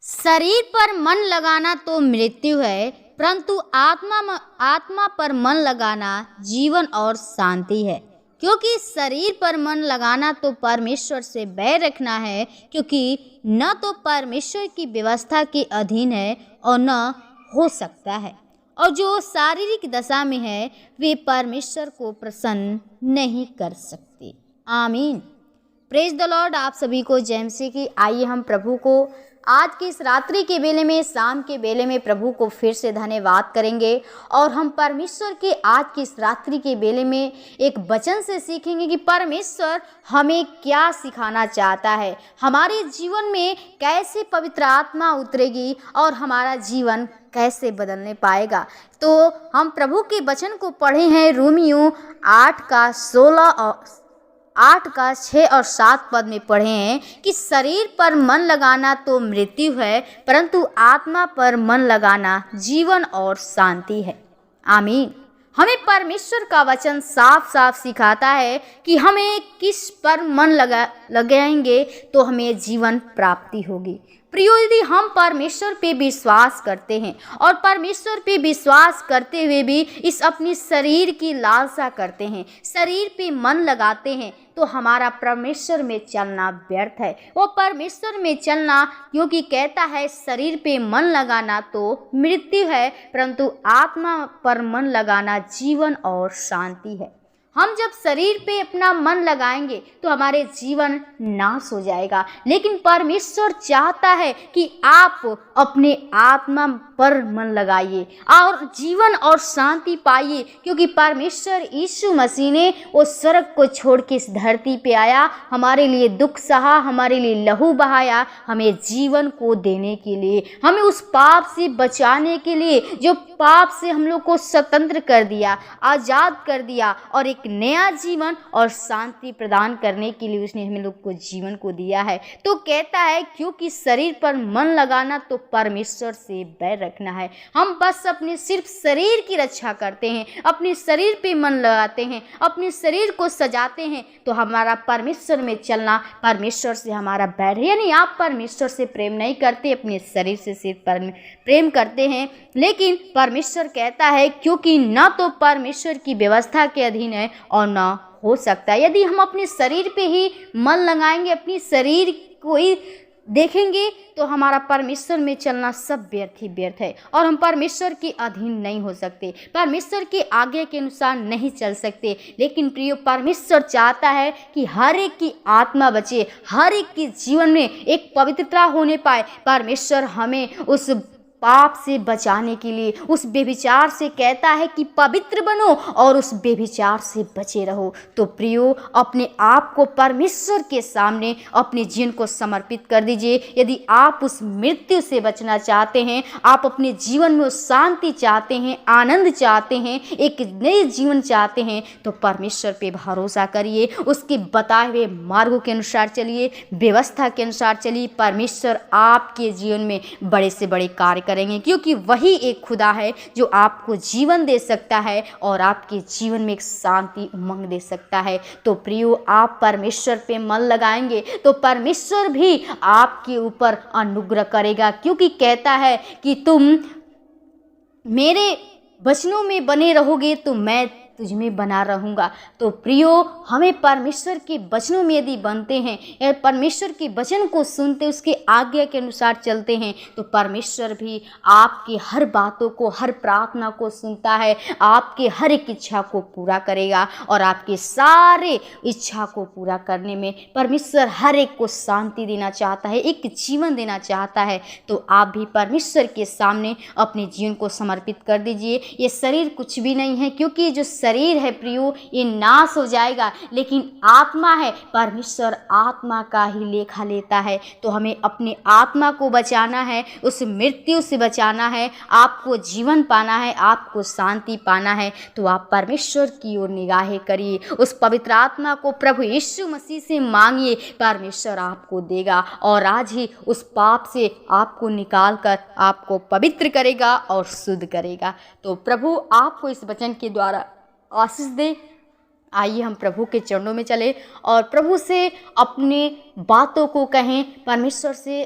शरीर पर मन लगाना तो मृत्यु है, परंतु आत्मा पर मन लगाना जीवन और शांति है। क्योंकि शरीर पर मन लगाना तो परमेश्वर से बैर रखना है, क्योंकि न तो परमेश्वर की व्यवस्था के अधीन है और न हो सकता है। और जो शारीरिक दशा में है वे परमेश्वर को प्रसन्न नहीं कर सकते। आमीन। Praise the Lord. आप सभी को जय मसीह की। आइए हम प्रभु को आज की इस रात्रि के बेले में, शाम के बेले में प्रभु को फिर से धन्यवाद करेंगे और हम परमेश्वर की आज की इस रात्रि के बेले में एक वचन से सीखेंगे कि परमेश्वर हमें क्या सिखाना चाहता है, हमारे जीवन में कैसे पवित्र आत्मा उतरेगी और हमारा जीवन कैसे बदलने पाएगा। तो हम प्रभु के वचन को पढ़े हैं रोमियो 8 का 6 और 7 पद में पढ़े हैं कि शरीर पर मन लगाना तो मृत्यु है, परंतु आत्मा पर मन लगाना जीवन और शांति है। आमीन। हमें परमेश्वर का वचन साफ साफ सिखाता है कि हमें किस पर मन लगाएंगे तो हमें जीवन प्राप्ति होगी। प्रियो, यदि हम परमेश्वर पे विश्वास करते हैं और परमेश्वर पे विश्वास करते हुए भी इस अपनी शरीर की लालसा करते हैं, शरीर पे मन लगाते हैं, तो हमारा परमेश्वर में चलना व्यर्थ है। वो परमेश्वर में चलना, क्योंकि कहता है शरीर पे मन लगाना तो मृत्यु है, परंतु आत्मा पर मन लगाना जीवन और शांति है। हम जब शरीर पे अपना मन लगाएंगे तो हमारे जीवन नाश हो जाएगा, लेकिन परमेश्वर चाहता है कि आप अपने आत्मा पर मन लगाइए और जीवन और शांति पाइए, क्योंकि परमेश्वर यीशु मसीह ने वो स्वर्ग को छोड़ के इस धरती पे आया, हमारे लिए दुख सहा, हमारे लिए लहू बहाया, हमें जीवन को देने के लिए, हमें उस पाप से बचाने के लिए, जो पाप से हम लोग को स्वतंत्र कर दिया, आज़ाद कर दिया और एक नया जीवन और शांति प्रदान करने के लिए उसने हम लोग को जीवन को दिया है। तो कहता है क्योंकि शरीर पर मन लगाना तो परमेश्वर से बैर रखना है। हम बस अपने सिर्फ शरीर की रक्षा करते हैं, अपने शरीर पे मन लगाते हैं, अपने शरीर को सजाते हैं, तो हमारा परमेश्वर में चलना, परमेश्वर से हमारा बैर है। यानी आप परमेश्वर से प्रेम नहीं करते, अपने शरीर से सिर्फ प्रेम करते हैं। लेकिन परमेश्वर कहता है क्योंकि न तो परमेश्वर की व्यवस्था के अधीन है और न हो सकता है। यदि हम अपने शरीर पे ही मन लगाएंगे, अपनी शरीर को ही देखेंगे, तो हमारा परमेश्वर में चलना सब व्यर्थ ही व्यर्थ है और हम परमेश्वर के अधीन नहीं हो सकते, परमेश्वर के आज्ञा के अनुसार नहीं चल सकते। लेकिन प्रियो, परमेश्वर चाहता है कि हर एक की आत्मा बचे, हर एक के जीवन में एक पवित्रता होने पाए। परमेश्वर हमें उस पाप से बचाने के लिए, उस बेविचार से कहता है कि पवित्र बनो और उस बेविचार से बचे रहो। तो प्रियो, अपने आप को परमेश्वर के सामने अपने जीवन को समर्पित कर दीजिए। यदि आप उस मृत्यु से बचना चाहते हैं, आप अपने जीवन में उस शांति चाहते हैं, आनंद चाहते हैं, एक नए जीवन चाहते हैं, तो परमेश्वर पे भरोसा करिए, उसके बताए हुए मार्गों के अनुसार चलिए, व्यवस्था के अनुसार चलिए। परमेश्वर आपके जीवन में बड़े से बड़े कार्य करेंगे, क्योंकि वही एक खुदा है जो आपको जीवन दे सकता है और आपके जीवन में एक शांति उमंग दे सकता है। तो प्रियो, आप परमेश्वर पे मन लगाएंगे तो परमेश्वर भी आपके ऊपर अनुग्रह करेगा, क्योंकि कहता है कि तुम मेरे वचनों में बने रहोगे तो मैं तुझ में बना रहूँगा। तो प्रियो, हमें परमेश्वर के वचनों में यदि बनते हैं या परमेश्वर के वचन को सुनते, उसके आज्ञा के अनुसार चलते हैं, तो परमेश्वर भी आपकी हर बातों को, हर प्रार्थना को सुनता है, आपके हर एक इच्छा को पूरा करेगा और आपके सारे इच्छा को पूरा करने में परमेश्वर हर एक को शांति देना चाहता है, एक जीवन देना चाहता है। तो आप भी परमेश्वर के सामने अपने जीवन को समर्पित कर दीजिए। ये शरीर कुछ भी नहीं है, क्योंकि जो शरीर है प्रियो, ये नाश हो जाएगा, लेकिन आत्मा है, परमेश्वर आत्मा का ही लेखा लेता है। तो हमें अपने आत्मा को बचाना है, उस मृत्यु से बचाना है, आपको जीवन पाना है, आपको शांति पाना है। तो आप परमेश्वर की ओर निगाहें करिए, उस पवित्र आत्मा को प्रभु यीशु मसीह से मांगिए, परमेश्वर आपको देगा और आज ही उस पाप से आपको निकाल कर आपको पवित्र करेगा और शुद्ध करेगा। तो प्रभु आपको इस वचन के द्वारा आशीष दे। आइए हम प्रभु के चरणों में चले और प्रभु से अपने बातों को कहें, परमेश्वर से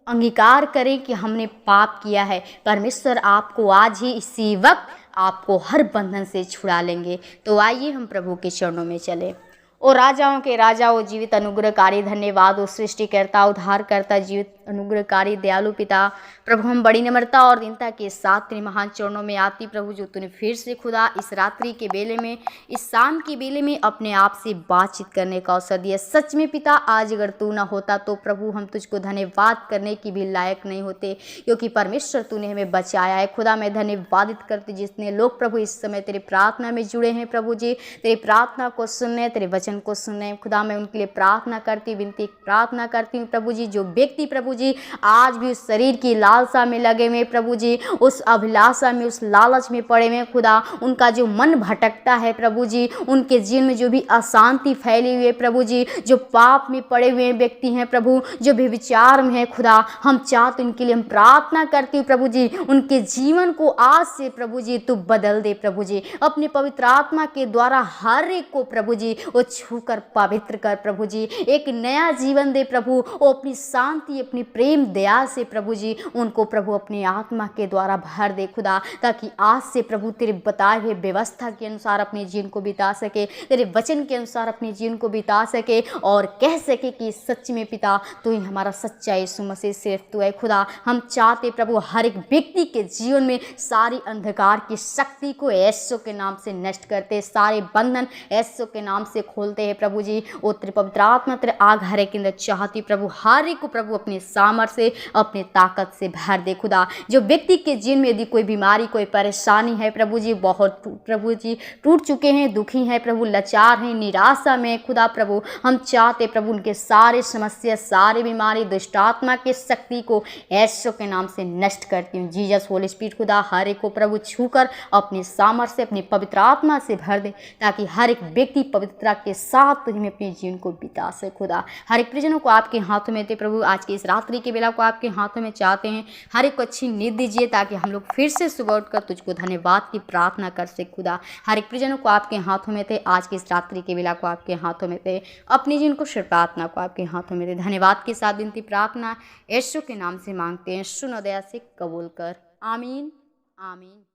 अंगीकार करें कि हमने पाप किया है, परमेश्वर आपको आज ही इसी वक्त आपको हर बंधन से छुड़ा लेंगे। तो आइए हम प्रभु के चरणों में चले। ओ राजाओं के राजा, ओ जीवित अनुग्रहकारी, धन्यवाद ओ सृष्टिकर्ता, उद्धारकर्ता, जीवित अनुग्रहकारी, दयालु पिता। प्रभु हम बड़ी नम्रता और दीनता के साथ तेरे महान चरणों में आती प्रभु, जो तूने फिर से खुदा इस रात्रि के बेले में, इस शाम के बेले में अपने आप से बातचीत करने का अवसर दिया। सच में पिता, आज अगर तू ना होता तो प्रभु हम तुझको धन्यवाद करने की भी लायक नहीं होते, क्योंकि परमेश्वर तूने हमें बचाया है। खुदा मैं धन्यवादित करती जितने लोग प्रभु इस समय तेरे प्रार्थना में जुड़े हैं प्रभु जी, तेरी प्रार्थना को सुनने, तेरे वचन को सुनने। खुदा मैं उनके लिए प्रार्थना करती, विनती प्रार्थना करती हूँ प्रभु जी, जो व्यक्ति प्रभु जी आज भी उस शरीर की लालसा में लगे हुए प्रभु जी, उस अभिलाषा में, उस लालच में पड़े हुए खुदा, उनका जो मन भटकता है प्रभु जी, उनके जीवन में जो भी अशांति फैली हुई है प्रभु जी, जो पाप में पड़े हुए व्यक्ति हैं प्रभु, जो व्यभिचार में है खुदा, हम चाहते उनके लिए हम प्रार्थना करती हूँ प्रभु जी, उनके जीवन को आज से प्रभु जी तू बदल दे प्रभु जी, अपने पवित्र आत्मा के द्वारा हर एक को प्रभु जी वो छूकर पवित्र कर प्रभु जी, एक नया जीवन दे प्रभु, वो अपनी शांति, अपनी प्रेम दया से प्रभु जी उनको प्रभु अपनी आत्मा के द्वारा भर दे खुदा, ताकि आज से प्रभु तेरे बताए हुए व्यवस्था के अनुसार अपने जीवन को बिता सके, तेरे वचन के अनुसार अपने जीवन को बिता सके और कह सके कि सच में पिता तू ही हमारा सच्चा यीशु मसीह सिर्फ तू है खुदा। हम चाहते प्रभु हर एक व्यक्ति के जीवन में सारी अंधकार की शक्ति को यीशु के नाम से नष्ट करते, सारे बंधन यीशु के नाम से खोलते हैं प्रभु जी। ओ तेरे पवित्र आत्मा तेरे आग हर एक के अंदर चाहती प्रभु हर एक को प्रभु अपने सामर्थ्य से, अपने ताकत से भर दे खुदा। जो व्यक्ति के जीवन में यदि कोई बीमारी, कोई परेशानी है प्रभु जी, बहुत प्रभु जी टूट चुके हैं, दुखी हैं प्रभु, लाचार हैं, निराशा में खुदा प्रभु, हम चाहते प्रभु उनके सारे समस्या, सारी बीमारी, दुष्ट आत्मा के शक्ति को यीशु के नाम से नष्ट करती हूँ। जीसस होली स्पिरिट खुदा हर एक को प्रभु छूकर अपने सामर्थ्य से, अपनी पवित्र आत्मा से भर दे, ताकि हर एक व्यक्ति पवित्रता के साथ तुझमें अपने जीवन को बिता सके खुदा। हर एक प्रियजनों को आपके हाथों में थे प्रभु, आज की इस रात्रि के बेला को आपके हाथों में चाहते हैं, हर एक को अच्छी नींद दीजिए ताकि हम लोग फिर से सुबह उठकर तुझको धन्यवाद की प्रार्थना कर सके खुदा। हर एक प्रियजनों को आपके हाथों में थे, आज की इस रात्रि के बेला को आपके हाथों में थे, अपने जीवन को प्रार्थना को आपके हाथों में थे। धन्यवाद के साथ विनती प्रार्थना यीशु के नाम से मांगते हैं, सुनो दया से कबूल कर, आमीन आमीन।